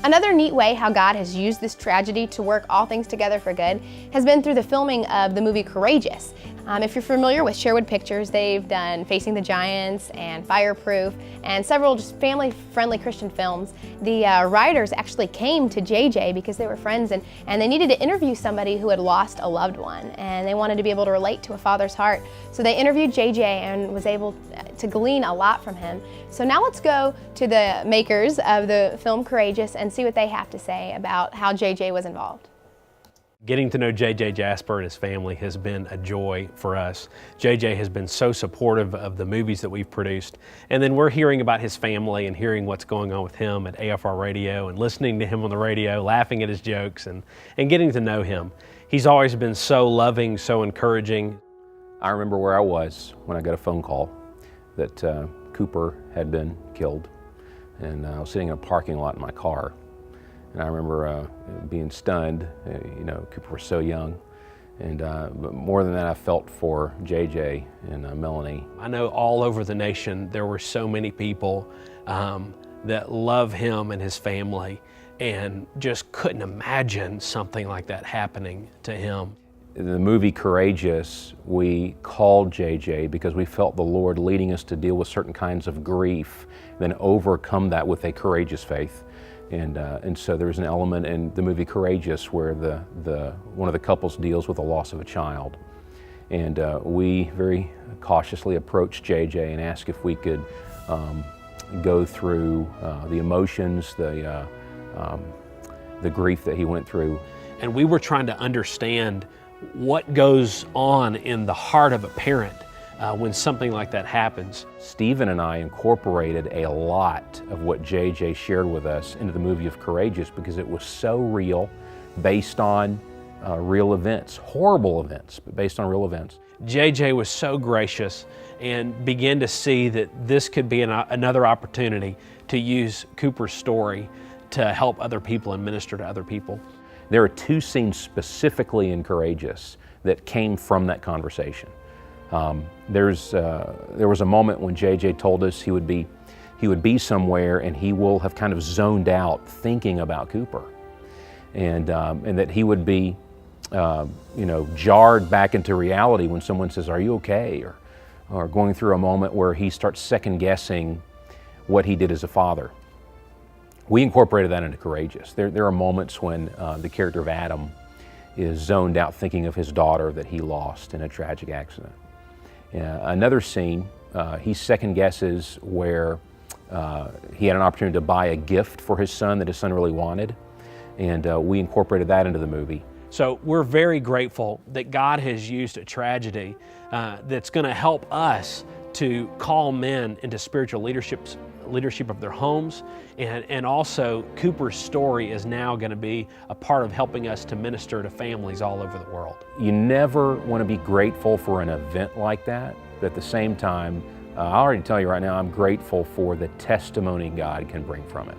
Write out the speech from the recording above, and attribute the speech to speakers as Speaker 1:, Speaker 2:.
Speaker 1: Another neat way how God has used this tragedy to work all things together for good has been through the filming of the movie Courageous. If you're familiar with Sherwood Pictures, they've done Facing the Giants and Fireproof and several just family-friendly Christian films. The writers actually came to JJ because they were friends and they needed to interview somebody who had lost a loved one, and they wanted to be able to relate to a father's heart. So they interviewed JJ and was able to glean a lot from him. So now let's go to the makers of the film Courageous and see what they have to say about how JJ was involved.
Speaker 2: Getting to know JJ Jasper and his family has been a joy for us. JJ has been so supportive of the movies that we've produced, and then we're hearing about his family and hearing what's going on with him at AFR Radio and listening to him on the radio, laughing at his jokes and getting to know him. He's always been so loving, so encouraging.
Speaker 3: I remember where I was when I got a phone call that Cooper had been killed, and I was sitting in a parking lot in my car. And I remember being stunned. Cooper was so young. And but more than that, I felt for JJ and Melanie.
Speaker 2: I know all over the nation there were so many people that love him and his family and just couldn't imagine something like that happening to him.
Speaker 3: In the movie Courageous, we called JJ because we felt the Lord leading us to deal with certain kinds of grief, then overcome that with a courageous faith. And so there's an element in the movie Courageous where one of the couples deals with the loss of a child. And we very cautiously approached JJ and asked if we could go through the emotions, the grief that he went through.
Speaker 2: And we were trying to understand what goes on in the heart of a parent when something like that happens.
Speaker 3: Stephen and I incorporated a lot of what JJ shared with us into the movie of Courageous because it was so real, based on real events, horrible events, but based on real events.
Speaker 2: JJ was so gracious and began to see that this could be another opportunity to use Cooper's story to help other people and minister to other people.
Speaker 3: There are two scenes specifically in Courageous that came from that conversation. There was a moment when JJ told us he would be somewhere and he will have kind of zoned out thinking about Cooper, and that he would be jarred back into reality when someone says, "Are you okay?" or going through a moment where he starts second guessing what he did as a father. We incorporated that into Courageous. There are moments when the character of Adam is zoned out thinking of his daughter that he lost in a tragic accident. Another scene, he second guesses where he had an opportunity to buy a gift for his son that his son really wanted, and we incorporated that into the movie.
Speaker 2: So we're very grateful that God has used a tragedy that's going to help us to call men into spiritual leadership of their homes, and also Cooper's story is now going to be a part of helping us to minister to families all over the world.
Speaker 3: You never want to be grateful for an event like that, but at the same time, I'll already tell you right now, I'm grateful for the testimony God can bring from it.